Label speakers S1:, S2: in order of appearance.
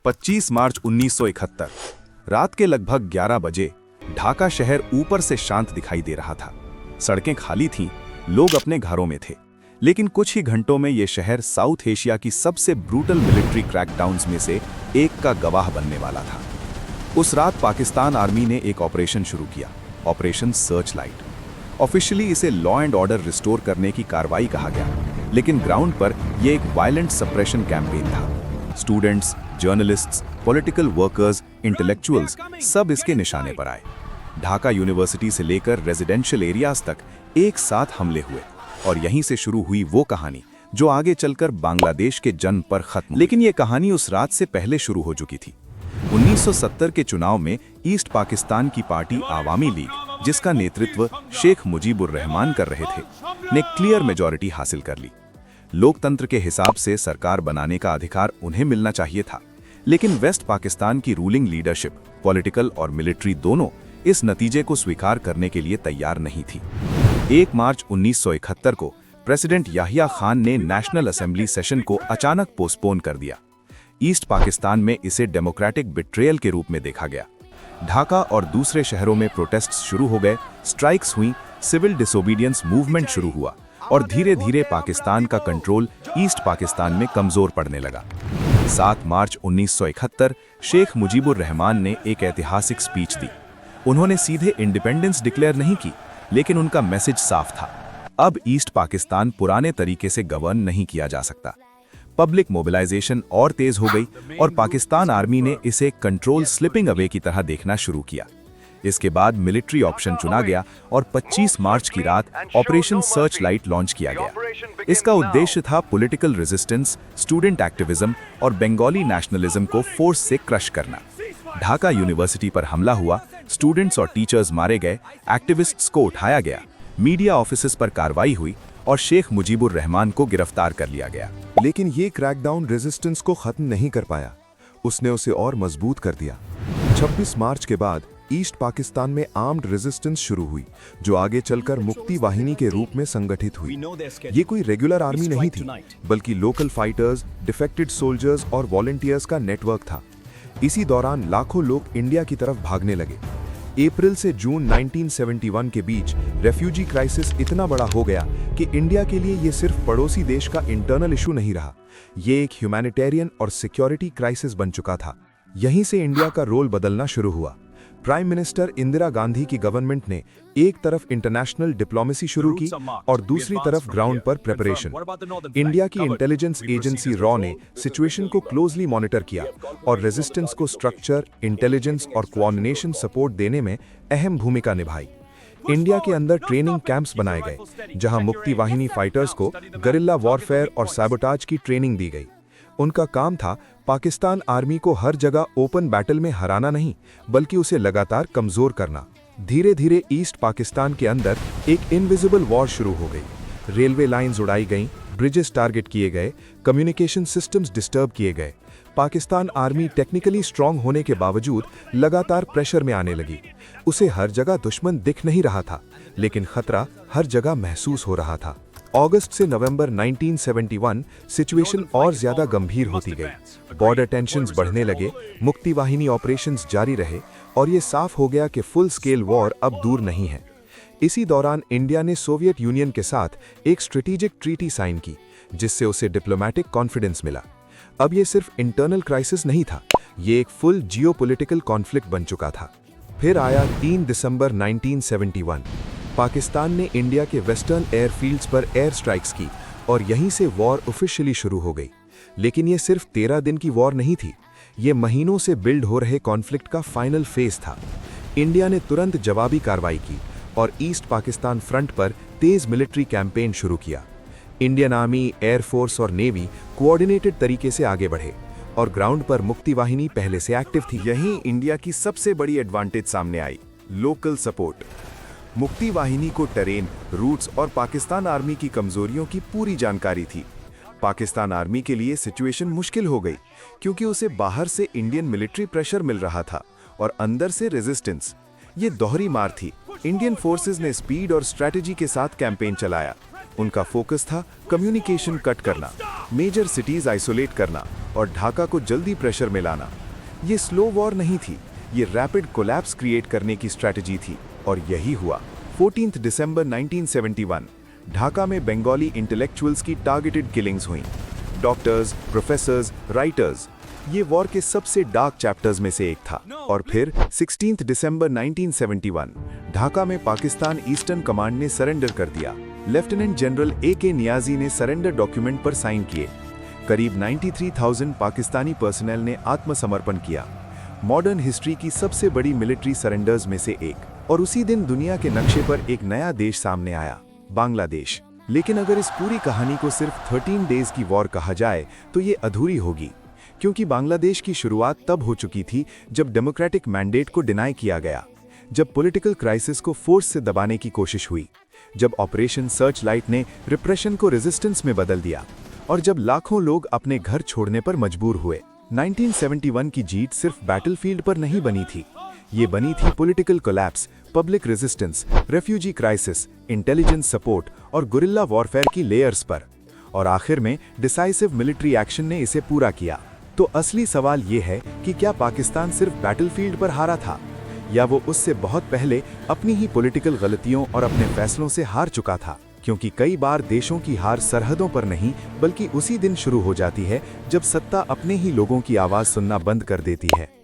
S1: 25 मार्च 1971 रात के लगभग 11 बजे ढाका शहर ऊपर से शांत दिखाई दे रहा था। सड़कें खाली थीं, लोग अपने घरों में थे, लेकिन कुछ ही घंटों में ये शहर साउथ एशिया की सबसे ब्रूटल मिलिट्री क्रैकडाउन्स में से एक का गवाह बनने वाला था। उस रात पाकिस्तान आर्मी ने एक ऑपरेशन शुरू किया, ऑपरेशन सर्च लाइट। ऑफिशियली इसे लॉ एंड ऑर्डर रिस्टोर करने की कार्रवाई कहा गया, लेकिन ग्राउंड पर यह एक वायलेंट सप्रेशन कैंपेन था। Students, journalists, political workers, intellectuals सब इसके निशाने पर आए। ढाका यूनिवर्सिटी से लेकर रेजिडेंशियल एरियाज तक एक साथ हमले हुए और यहीं से शुरू हुई वो कहानी जो आगे चलकर बांग्लादेश के जन्म पर खत्म। लेकिन ये कहानी उस रात से पहले शुरू हो चुकी थी। 1970 के चुनाव में ईस्ट पाकिस्तान की पार्टी आवामी लीग, जिसका नेतृत्व शेख मुजीबुर रहमान कर रहे थे, ने क्लियर मेजॉरिटी हासिल कर ली। लोकतंत्र के हिसाब से सरकार बनाने का अधिकार उन्हें मिलना चाहिए था, लेकिन वेस्ट पाकिस्तान की रूलिंग लीडरशिप, पॉलिटिकल और मिलिट्री दोनों इस नतीजे को स्वीकार करने के लिए तैयार नहीं थी। 1 मार्च 1971 को प्रेसिडेंट याहिया खान ने नेशनल असेंबली सेशन को अचानक पोस्टपोन कर दिया। ईस्ट पाकिस्तान में इसे डेमोक्रेटिक बिट्रेयल के रूप में देखा गया। ढाका और दूसरे शहरों में प्रोटेस्ट्स शुरू हो गए, स्ट्राइक्स हुई, सिविल डिसोबीडियंस मूवमेंट शुरू हुआ और धीरे धीरे पाकिस्तान का कंट्रोल ईस्ट पाकिस्तान में कमजोर पड़ने लगा। 7 मार्च 1971 शेख मुजीबुर रहमान ने एक ऐतिहासिक स्पीच दी। उन्होंने सीधे इंडिपेंडेंस डिक्लेयर नहीं की, लेकिन उनका मैसेज साफ था, अब ईस्ट पाकिस्तान पुराने तरीके से गवर्न नहीं किया जा सकता। पब्लिक मोबिलाइजेशन और तेज हो गई और पाकिस्तान आर्मी ने इसे कंट्रोल स्लिपिंग अवे की तरह देखना शुरू किया। इसके बाद मिलिट्री ऑप्शन चुना गया और 25 मार्च की रात ऑपरेशन सर्च लाइट लॉन्च किया गया। इसका उद्देश्य था पॉलिटिकल रेजिस्टेंस, स्टूडेंट एक्टिविज्म और बंगाली नेशनलिज्म को फोर्स से क्रश करना। ढाका यूनिवर्सिटी पर हमला हुआ, स्टूडेंट्स और टीचर्स मारे गए, एक्टिविस्ट्स को उठाया गया, मीडिया ऑफिसेस पर कार्रवाई हुई और शेख मुजीबुर रहमान को गिरफ्तार कर लिया गया।
S2: लेकिन ये क्रैकडाउन रेजिस्टेंस को खत्म नहीं कर पाया, उसने उसे और मजबूत कर दिया। 26 मार्च के बाद ईस्ट पाकिस्तान में आर्म्ड रेजिस्टेंस शुरू हुई, जो आगे चलकर मुक्ति वाहिनी के रूप में संगठित हुई। ये कोई रेगुलर आर्मी नहीं थी, बल्कि लोकल फाइटर्स, डिफेक्टेड सोल्जर्स और वॉलंटियर्स का नेटवर्क था। इसी दौरान लाखों लोग इंडिया की तरफ भागने लगे। अप्रैल से जून 1971 के बीच रेफ्यूजी क्राइसिस इतना बड़ा हो गया कि इंडिया के लिए ये सिर्फ पड़ोसी देश का इंटरनल इशू नहीं रहा, ये एक ह्यूमैनिटेरियन और सिक्योरिटी क्राइसिस बन चुका था। यहीं से इंडिया का रोल बदलना शुरू हुआ। प्राइम मिनिस्टर इंदिरा गांधी की गवर्नमेंट ने एक तरफ इंटरनेशनल डिप्लोमेसी शुरू की और दूसरी तरफ ग्राउंड पर प्रिपरेशन। इंडिया की इंटेलिजेंस एजेंसी रॉ ने सिचुएशन को क्लोजली मॉनिटर किया और रेजिस्टेंस को स्ट्रक्चर, इंटेलिजेंस और कोऑर्डिनेशन सपोर्ट देने में अहम भूमिका निभाई। इंडिया के अंदर ट्रेनिंग कैंप्स बनाए गए, जहां मुक्ति वाहिनी फाइटर्स को गरिल्ला वॉरफेयर और सैबोटाज की ट्रेनिंग दी गई। उनका काम था पाकिस्तान आर्मी को हर जगह ओपन बैटल में हराना नहीं, बल्कि उसे लगातार कमजोर करना। धीरे धीरे ईस्ट पाकिस्तान के अंदर एक इनविजिबल वॉर शुरू हो गई। रेलवे लाइंस उड़ाई गईं, ब्रिजेस टारगेट किए गए, कम्युनिकेशन सिस्टम्स डिस्टर्ब किए गए। पाकिस्तान आर्मी टेक्निकली स्ट्रांग होने के बावजूद लगातार प्रेशर में आने लगी। उसे हर जगह दुश्मन दिख नहीं रहा था, लेकिन खतरा हर जगह महसूस हो रहा था। अगस्त से नवंबर 1971 सिचुएशन और ज्यादा गंभीर होती गई। बॉर्डर टेंशन्स बढ़ने लगे, मुक्ति वाहिनी ऑपरेशंस जारी रहे और ये साफ हो गया कि फुल स्केल वॉर अब दूर नहीं है। इसी दौरान इंडिया ने सोवियत यूनियन के साथ एक स्ट्रेटेजिक ट्रीटी साइन की, जिससे उसे डिप्लोमैटिक कॉन्फिडेंस मिला। अब ये सिर्फ इंटरनल क्राइसिस नहीं था, ये एक फुल जियोपॉलिटिकल कॉन्फ्लिक्ट बन चुका था। फिर आया 3 दिसंबर 1971। पाकिस्तान ने इंडिया के वेस्टर्न एयरफील्ड्स पर एयर स्ट्राइक्स की और यहीं से वॉर ऑफिशियली शुरू हो गई। लेकिन ये सिर्फ 13 दिन की वॉर नहीं थी, ये महीनों से बिल्ड हो रहे कॉन्फ्लिक्ट का फाइनल फेज था। इंडिया ने तुरंत जवाबी कार्रवाई की और ईस्ट पाकिस्तान फ्रंट पर तेज मिलिट्री कैंपेन शुरू किया। इंडियन आर्मी, एयरफोर्स और नेवी कोऑर्डिनेटेड तरीके से आगे बढ़े और ग्राउंड पर मुक्ति वाहिनी पहले से एक्टिव थी।
S1: यहीं इंडिया की सबसे बड़ी एडवांटेज सामने आई, लोकल सपोर्ट। मुक्ति वाहिनी को टेरेन, रूट्स और पाकिस्तान आर्मी की कमजोरियों की पूरी जानकारी थी। पाकिस्तान आर्मी के लिए सिचुएशन मुश्किल हो गई, क्योंकि उसे बाहर से इंडियन मिलिट्री प्रेशर मिल रहा था और अंदर से रेजिस्टेंस। ये दोहरी मार थी। इंडियन फोर्सेस ने स्पीड और स्ट्रेटजी के साथ कैंपेन चलाया। उनका फोकस था कम्युनिकेशन कट करना, मेजर सिटीज आइसोलेट करना
S2: और ढाका को जल्दी प्रेशर में लाना। ये स्लो वॉर नहीं थी, ये रैपिड कोलैप्स क्रिएट करने की स्ट्रैटेजी थी, और यही हुआ। 14 दिसंबर 1971 ढाका में बंगाली इंटेलेक्चुअल्स की टारगेटेड किलिंग्स हुई। डॉक्टर्स, प्रोफेसर्स, राइटर्स, ये वॉर के सबसे डार्क चैप्टर्स में से एक था। और फिर 16 दिसंबर 1971 ढाका में पाकिस्तान ईस्टर्न कमांड ने सरेंडर कर दिया। Lieutenant general A.K. नियाजी ने सरेंडर डॉक्यूमेंट पर साइन किए। करीब 93,000 पाकिस्तानी पर्सनल ने आत्मसमर्पण किया। मॉडर्न हिस्ट्री की सबसे बड़ी मिलिट्री सरेंडर्स में से एक। और उसी दिन दुनिया के नक्शे पर एक नया देश सामने आया, बांग्लादेश। लेकिन अगर इस पूरी कहानी को सिर्फ 13 डेज की वॉर कहा जाए तो ये अधूरी होगी, क्योंकि बांग्लादेश की शुरुआत तब हो चुकी थी जब डेमोक्रेटिक मैंडेट को डिनाई किया गया, जब पॉलिटिकल क्राइसिस को फोर्स से दबाने की कोशिश हुई, जब ऑपरेशन सर्च लाइट ने रिप्रेशन को रेजिस्टेंस में बदल दिया, और जब लाखों लोग अपने घर छोड़ने पर मजबूर हुए। 1971 की जीत सिर्फ बैटलफील्ड पर नहीं बनी थी, ये बनी थी political collapse, public resistance, refugee crisis, intelligence support और गुरिल्ला वॉरफेयर की लेयर्स पर। और आखिर में डिसाइसिव मिलिट्री एक्शन ने इसे पूरा किया। तो असली सवाल ये है कि क्या पाकिस्तान सिर्फ बैटलफील्ड पर हारा था, या वो उससे बहुत पहले अपनी ही पॉलिटिकल गलतियों और अपने फैसलों से हार चुका था? क्योंकि कई बार देशों की हार सरहदों पर नहीं बल्कि उसी दिन शुरू हो जाती है जब सत्ता अपने ही लोगों की आवाज़ सुनना बंद कर देती है।